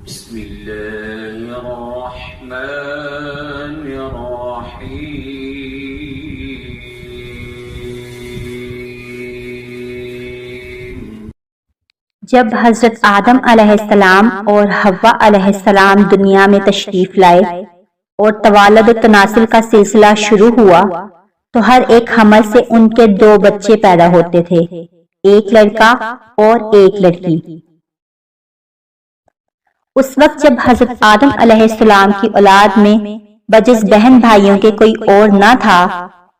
بسم الله الرحمن الرحيم. جب حضرت آدم علیہ السلام اور حوا علیہ السلام دنیا میں تشریف لائے اور توالد و تناسل کا سلسلہ شروع ہوا تو ہر ایک حمل سے ان کے 2 بچے پیدا ہوتے تھے، ایک لڑکا اور ایک لڑکی۔ اس وقت جب حضرت آدم علیہ السلام کی اولاد میں بجز بہن بھائیوں کے کوئی اور نہ تھا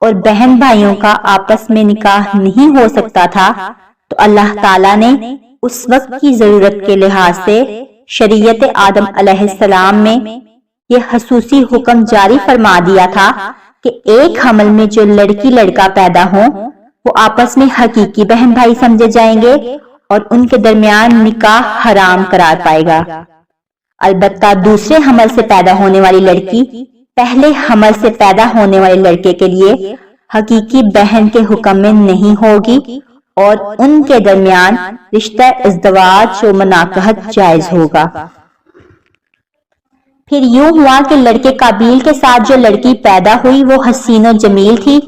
اور بہن بھائیوں کا آپس میں نکاح نہیں ہو سکتا تھا، تو اللہ تعالیٰ نے اس وقت کی ضرورت کے لحاظ سے شریعت آدم علیہ السلام میں یہ خصوصی حکم جاری فرما دیا تھا کہ ایک حمل میں جو لڑکی لڑکا پیدا ہوں وہ آپس میں حقیقی بہن بھائی سمجھے جائیں گے اور ان کے درمیان نکاح حرام قرار پائے گا۔ البتہ دوسرے حمل سے پیدا ہونے والی لڑکی پہلے حمل سے پیدا ہونے والے لڑکے کے لیے حقیقی بہن کے حکم میں نہیں ہوگی اور ان کے درمیان رشتہ ازدواج و مناکحت جائز ہوگا۔ پھر یوں ہوا کہ لڑکے قابیل کے ساتھ جو لڑکی پیدا ہوئی وہ حسین و جمیل تھی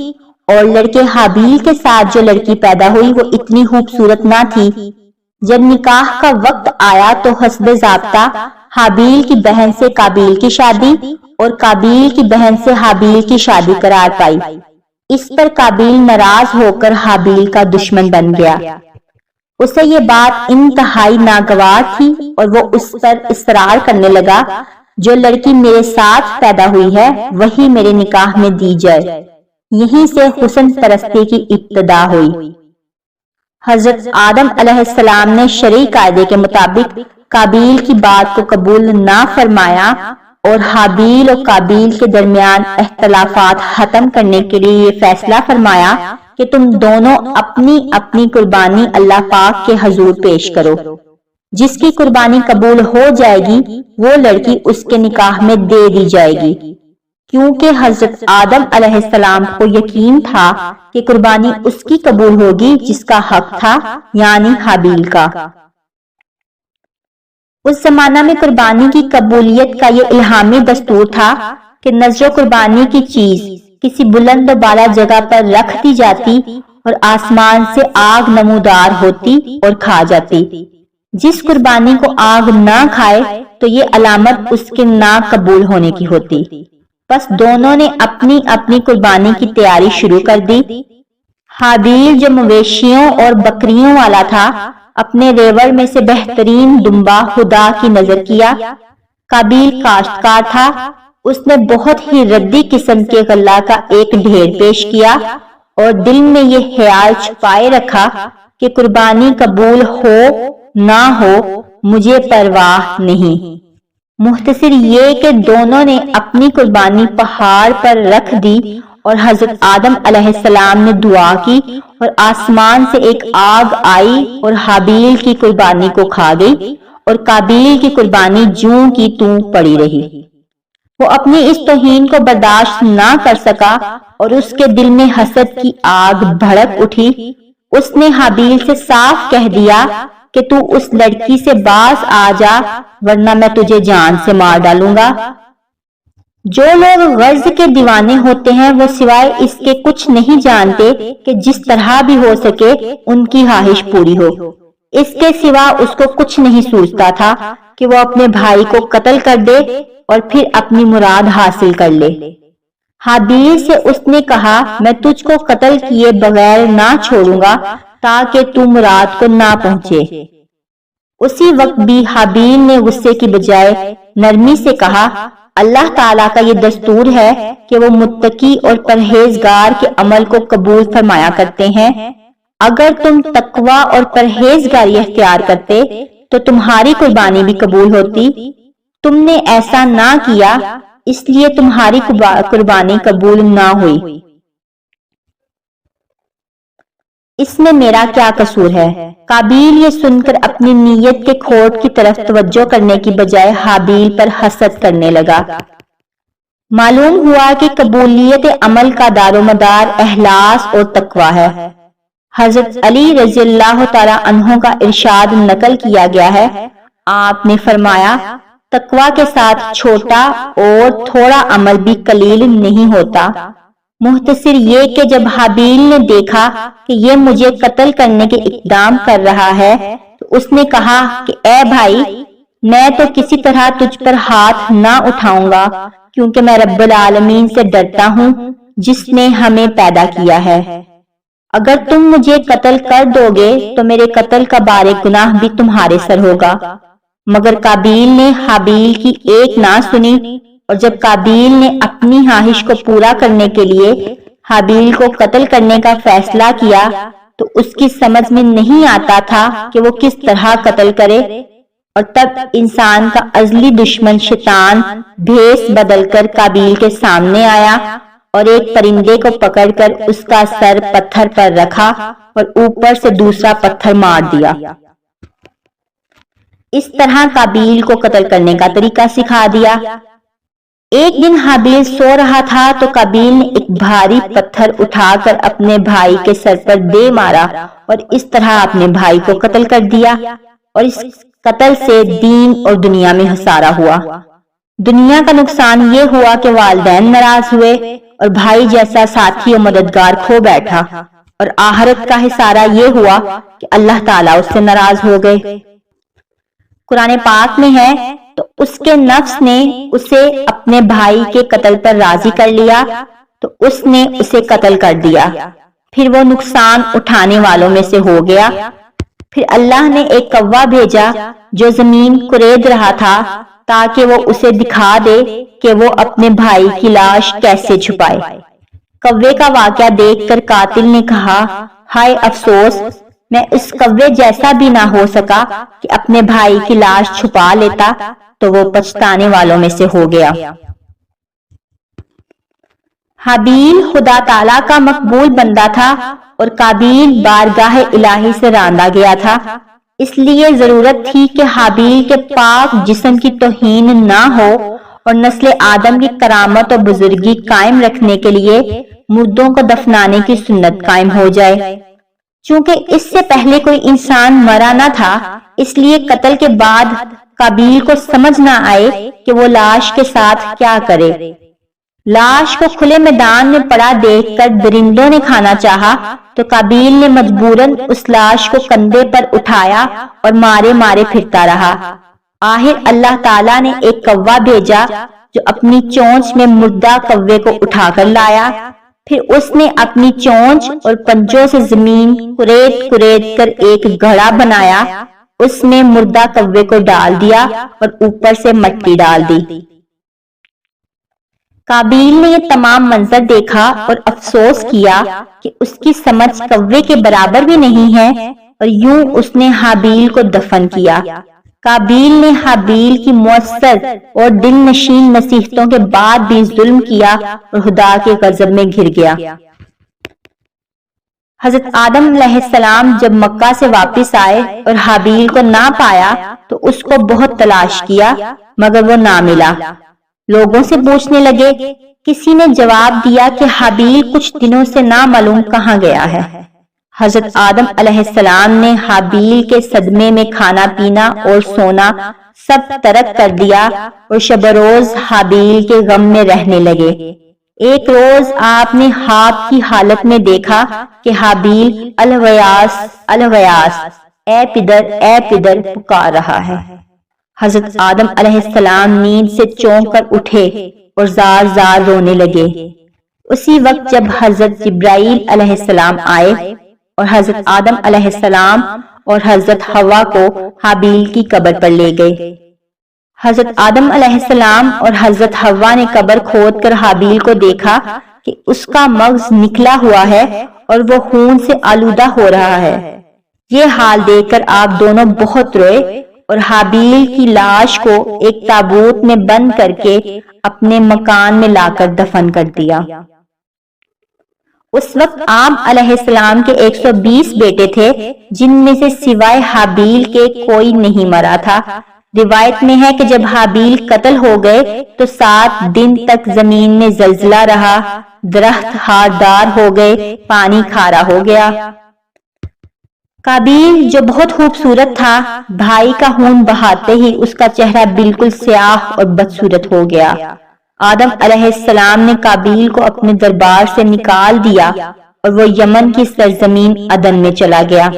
اور لڑکے حابیل کے ساتھ جو لڑکی پیدا ہوئی وہ اتنی خوبصورت نہ تھی۔ جب نکاح کا وقت آیا تو حسب ضابطہ حابیل کی بہن سے قابیل کی شادی اور قابیل کی بہن سے حابیل کی شادی قرار پائی۔ اس پر قابیل ناراض ہو کر حابیل کا دشمن بن گیا۔ اسے یہ بات انتہائی ناگوار تھی اور وہ اس پر اصرار کرنے لگا جو لڑکی میرے ساتھ پیدا ہوئی ہے وہی میرے نکاح میں دی جائے۔ یہیں سے حسن پرستی کی ابتدا ہوئی۔ حضرت آدم علیہ السلام نے شرعی قاعدے کے مطابق قابیل کی بات کو قبول نہ فرمایا اور حابیل اور قابیل کے درمیان اختلافات ختم کرنے کے لیے یہ فیصلہ فرمایا کہ تم دونوں اپنی اپنی قربانی اللہ پاک کے حضور پیش کرو۔ جس کی قربانی قبول ہو جائے گی وہ لڑکی اس کے نکاح میں دے دی جائے گی، کیونکہ حضرت آدم علیہ السلام کو یقین تھا کہ قربانی اس کی قبول ہوگی جس کا حق تھا، یعنی حابیل کا۔ اس زمانہ میں قربانی کی قبولیت کا یہ الہامی دستور تھا کہ نذر و قربانی کی چیز کسی بلند و بالا جگہ پر رکھ دی جاتی اور آسمان سے آگ نمودار ہوتی اور کھا جاتی۔ جس قربانی کو آگ نہ کھائے تو یہ علامت اس کے نہ قبول ہونے کی ہوتی۔ بس دونوں نے اپنی اپنی قربانی کی تیاری شروع کر دی۔ حابیل جو مویشیوں اور بکریوں والا تھا اپنے ریوڑ میں سے بہترین دمبا خدا کی نظر کیا۔ قابیل کاشتکار تھا، اس نے بہت ہی ردی قسم کے غلہ کا ایک ڈھیر پیش کیا اور دل میں یہ خیال چھپائے رکھا کہ قربانی قبول ہو نہ ہو مجھے پرواہ نہیں۔ مختصر یہ کہ دونوں نے اپنی قربانی پہاڑ پر رکھ دی اور حضرت آدم علیہ السلام نے دعا کی اور آسمان سے ایک آگ آئی اور حابیل کی قربانی کو کھا گئی اور قابیل کی قربانی جوں کی توں پڑی رہی۔ وہ اپنی اس توہین کو برداشت نہ کر سکا اور اس کے دل میں حسد کی آگ بھڑک اٹھی۔ اس نے حابیل سے صاف کہہ دیا کہ تو اس لڑکی سے باز آ جا ورنہ میں تجھے جان سے مار ڈالوں گا۔ جو لوگ غرض کے دیوانے ہوتے ہیں وہ سوائے اس کے کچھ نہیں جانتے کہ جس طرح بھی ہو سکے ان کی خواہش پوری ہو۔ اس کے سوا اس کو کچھ نہیں سوچتا تھا کہ وہ اپنے بھائی کو قتل کر دے اور پھر اپنی مراد حاصل کر لے۔ حابیل سے اس نے کہا میں تجھ کو قتل کیے بغیر نہ چھوڑوں گا تاکہ تو مراد کو نہ پہنچے۔ اسی وقت بھی حابیل نے غصے کی بجائے نرمی سے کہا اللہ تعالیٰ کا یہ دستور ہے کہ وہ متقی اور پرہیزگار کے عمل کو قبول فرمایا کرتے ہیں۔ اگر تم تقوی اور پرہیزگاری اختیار کرتے تو تمہاری قربانی بھی قبول ہوتی۔ تم نے ایسا نہ کیا اس لیے تمہاری قربانی قبول نہ ہوئی۔ اس میں میرا کیا قصور ہے؟ قابیل یہ سن کر اپنی نیت کے کھوٹ کی طرف توجہ کرنے کی بجائے حابیل پر حسد کرنے لگا۔ معلوم ہوا کہ قبولیت عمل کا دار و مدار اخلاص اور تقوی ہے۔ حضرت علی رضی اللہ تعالی عنہ کا ارشاد نقل کیا گیا ہے، آپ نے فرمایا تقوی کے ساتھ چھوٹا اور تھوڑا عمل بھی قلیل نہیں ہوتا۔ مختصر یہ کہ جب حابیل نے دیکھا کہ یہ مجھے قتل کرنے کے اقدام کر رہا ہے تو اس نے کہا کہ اے بھائی، میں تو کسی طرح تجھ پر ہاتھ نہ اٹھاؤں گا، کیونکہ میں رب العالمین سے ڈرتا ہوں جس نے ہمیں پیدا کیا ہے۔ اگر تم مجھے قتل کر دو گے تو میرے قتل کا بار گناہ بھی تمہارے سر ہوگا۔ مگر قابیل نے حابیل کی ایک نہ سنی، اور جب قابیل نے اپنی خواہش کو پورا کرنے کے لیے حابیل کو قتل کرنے کا فیصلہ کیا تو اس کی سمجھ میں نہیں آتا تھا کہ وہ کس طرح قتل کرے، اور تب انسان کا ازلی دشمن شیطان بھیس بدل کر قابیل کے سامنے آیا اور ایک پرندے کو پکڑ کر اس کا سر پتھر پر رکھا اور اوپر سے دوسرا پتھر مار دیا۔ اس طرح قابیل کو قتل کرنے کا طریقہ سکھا دیا۔ ایک دن حابیل سو رہا تھا تو قابیل نے ایک بھاری پتھر اٹھا کر اپنے بھائی کے سر پر دے مارا اور اس طرح اپنے بھائی کو قتل کر دیا، اور اس قتل سے دین اور دنیا میں خسارہ ہوا۔ دنیا کا نقصان یہ ہوا کہ والدین ناراض ہوئے اور بھائی جیسا ساتھی اور مددگار کھو بیٹھا، اور آخرت کا خسارہ یہ ہوا کہ اللہ تعالیٰ اس سے ناراض ہو گئے۔ قرآن پاک میں ہے تو اس کے نفس نے اسے اپنے بھائی کے قتل پر راضی کر لیا تو اس نے اسے قتل کر دیا، پھر وہ نقصان اٹھانے والوں میں سے ہو گیا۔ پھر اللہ نے ایک کوا بھیجا جو زمین کورید رہا تھا تاکہ وہ اسے دکھا دے کہ وہ اپنے بھائی کی لاش کیسے چھپائے۔ کوے کا واقعہ دیکھ کر قاتل نے کہا، ہائے افسوس، میں اس کوے جیسا بھی نہ ہو سکا کہ اپنے بھائی کی لاش چھپا لیتا، تو وہ پچھتانے والوں میں سے ہو گیا۔ حابیل خدا تعالیٰ کا مقبول بندہ تھا اور قابیل بارگاہ الہی سے راندا گیا تھا، اس لیے ضرورت تھی کہ حابیل کے پاک جسم کی توہین نہ ہو اور نسل آدم کی کرامت اور بزرگی قائم رکھنے کے لیے مردوں کو دفنانے کی سنت قائم ہو جائے۔ چونکہ اس سے پہلے کوئی انسان مرا نہ تھا، اس لیے قتل کے بعد قابیل کو سمجھ نہ آئے کہ وہ لاش کے ساتھ کیا کرے۔ لاش کو کھلے میدان میں پڑا دیکھ کر درندوں نے کھانا چاہا تو قابیل نے مجبوراً اس لاش کو کندھے پر اٹھایا اور مارے مارے پھرتا رہا۔ آخر اللہ تعالیٰ نے ایک کوا بھیجا جو اپنی چونچ میں مردہ کوے کو اٹھا کر لایا، پھر اس نے اپنی چونچ اور پنجوں سے زمین کورید کر ایک گھڑا بنایا، اس میں مردہ کوے کو ڈال دیا اور اوپر سے مٹی ڈال دی۔ قابیل نے یہ تمام منظر دیکھا اور افسوس کیا کہ اس کی سمجھ کوے کے برابر بھی نہیں ہے، اور یوں اس نے حابیل کو دفن کیا۔ قابیل نے حابیل کی مؤثر اور دل نشین نصیحتوں کے بعد بھی ظلم کیا اور خدا کے غضب میں گر گیا۔ حضرت آدم علیہ السلام جب مکہ سے واپس آئے اور حابیل کو نہ پایا تو اس کو بہت تلاش کیا مگر وہ نہ ملا۔ لوگوں سے پوچھنے لگے، کسی نے جواب دیا کہ حابیل کچھ دنوں سے نامعلوم کہاں گیا ہے۔ حضرت آدم علیہ السلام نے حابیل کے صدمے میں کھانا پینا اور سونا سب ترک کر دیا اور شب روز حابیل کے غم میں رہنے لگے۔ ایک روز آپ نے خواب کی حالت میں دیکھا کہ حابیل الغیاث الغیاث، اے پدر پکار رہا ہے۔ حضرت آدم علیہ السلام نیند سے چونک کر اٹھے اور زار زار رونے لگے۔ اسی وقت جب حضرت جبرائیل علیہ السلام آئے اور حضرت آدم علیہ السلام اور حضرت حوا کو حابیل کی قبر پر لے گئے۔ حضرت آدم علیہ السلام اور حضرت حوا نے قبر کھود کر حابیل کو دیکھا کہ اس کا مغز نکلا ہوا ہے اور وہ خون سے آلودہ ہو رہا ہے۔ یہ حال دیکھ کر آپ دونوں بہت روئے اور حابیل کی لاش کو ایک تابوت میں بند کر کے اپنے مکان میں لا کر دفن کر دیا۔ اس وقت آپ علیہ السلام کے 120 بیٹے تھے جن میں سے سوائے حابیل کے کوئی نہیں مرا تھا۔ روایت میں ہے کہ جب حابیل قتل ہو گئے تو 7 دن تک زمین میں زلزلہ رہا، درخت خاردار ہو گئے، پانی کھارا ہو گیا۔ قابیل جو بہت خوبصورت تھا، بھائی کا خون بہاتے ہی اس کا چہرہ بالکل سیاہ اور بدصورت ہو گیا۔ آدم علیہ السلام نے قابیل کو اپنے دربار سے نکال دیا اور وہ یمن کی سرزمین عدن میں چلا گیا۔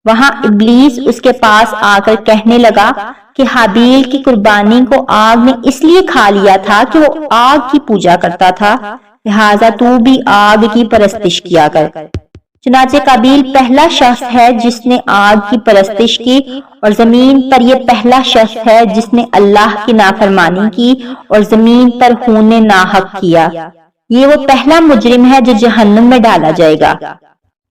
وہاں ابلیس اس کے پاس آ کر کہنے لگا کہ حابیل کی قربانی کو آگ نے اس لیے کھا لیا تھا کہ وہ آگ کی پوجا کرتا تھا، لہٰذا تو بھی آگ کی پرستش کیا کر۔ چنانچہ قابیل پہلا شخص ہے جس نے آگ کی پرستش کی، اور زمین پر یہ پہلا شخص ہے جس نے اللہ کی نافرمانی کی اور زمین پر خون ناحق کیا۔ یہ وہ پہلا مجرم ہے جو جہنم میں ڈالا جائے گا۔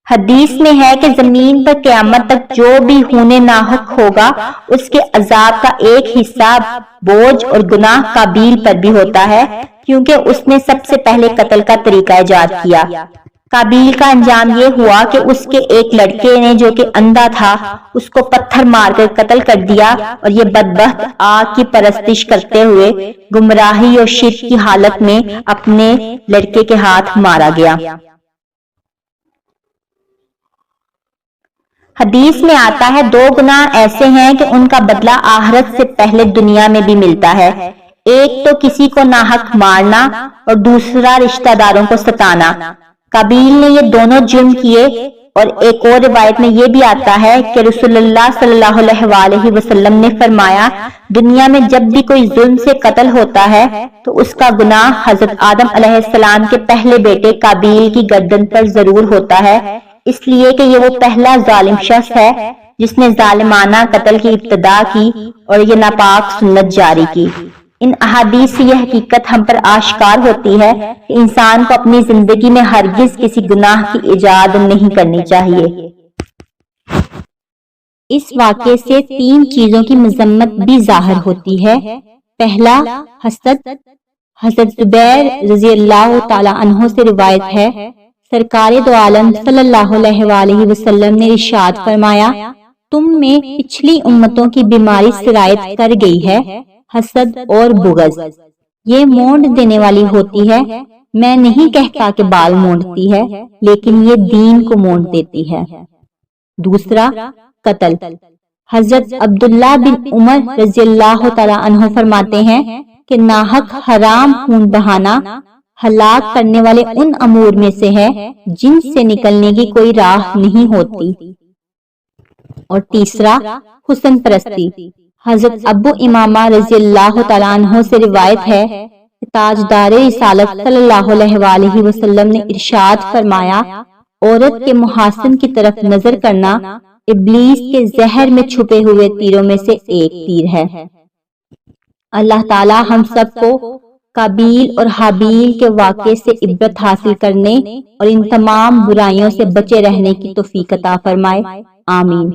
حدیث میں ہے کہ زمین پر قیامت تک جو بھی خون ناحق ہوگا اس کے عذاب کا ایک حصہ بوجھ اور گناہ قابیل پر بھی ہوتا ہے، کیونکہ اس نے سب سے پہلے قتل کا طریقہ ایجاد کیا۔ قابیل کا انجام یہ ہوا کہ اس کے ایک لڑکے نے جو کہ اندھا تھا اس کو پتھر مار کر قتل کر دیا، اور یہ بدبخت آگ کی پرستش کرتے ہوئے گمراہی اور شرک کی حالت میں اپنے لڑکے کے ہاتھ مارا گیا۔ حدیث میں آتا ہے دو گناہ ایسے ہیں کہ ان کا بدلہ آخرت سے پہلے دنیا میں بھی ملتا ہے، ایک تو کسی کو ناحق مارنا اور دوسرا رشتہ داروں کو ستانا۔ قابیل نے یہ دونوں جرم کیے، اور ایک اور روایت میں یہ بھی آتا ہے کہ رسول اللہ صلی اللہ علیہ وآلہ وسلم نے فرمایا، دنیا میں جب بھی کوئی ظلم سے قتل ہوتا ہے تو اس کا گناہ حضرت آدم علیہ السلام کے پہلے بیٹے قابیل کی گردن پر ضرور ہوتا ہے، اس لیے کہ یہ وہ پہلا ظالم شخص ہے جس نے ظالمانہ قتل کی ابتدا کی اور یہ ناپاک سنت جاری کی۔ ان احادیث سے یہ حقیقت ہم پر آشکار ہوتی ہے کہ انسان کو اپنی زندگی میں ہرگز کسی گناہ کی ایجاد نہیں کرنی چاہیے۔ اس واقعے سے تین چیزوں کی مذمت بھی ظاہر ہوتی ہے۔ پہلا، حسد۔ حضرت زبیر رضی اللہ تعالی عنہ سے روایت ہے، سرکار دو عالم صلی اللہ علیہ وآلہ وسلم نے ارشاد فرمایا، تم میں پچھلی امتوں کی بیماری سرایت کر گئی ہے، حسد اور بغض۔ یہ مونڈ دینے والی ہوتی ہے، میں نہیں کہتا کہ بال مونڈتی ہے، لیکن یہ دین کو مونڈ دیتی ہے۔ دوسرا، قتل۔ حضرت عبداللہ بن عمر رضی اللہ تعالی عنہ فرماتے ہیں کہ ناحق حرام خون بہانا ہلاک کرنے والے ان امور میں سے ہے جن سے نکلنے کی کوئی راہ نہیں ہوتی۔ اور تیسرا، حسن پرستی۔ حضرت ابو امامہ رضی اللہ تعالیٰ عنہ سے روایت ہے کہ تاجدار رسالت صلی اللہ علیہ وآلہ وسلم نے ارشاد فرمایا، عورت کے محاسن کی طرف نظر کرنا ابلیس کے زہر میں چھپے ہوئے تیروں میں سے ایک تیر ہے۔ اللہ تعالیٰ ہم سب کو قابیل اور حابیل کے واقعے سے عبرت حاصل کرنے اور ان تمام برائیوں سے بچے رہنے کی توفیق عطا فرمائے، آمین۔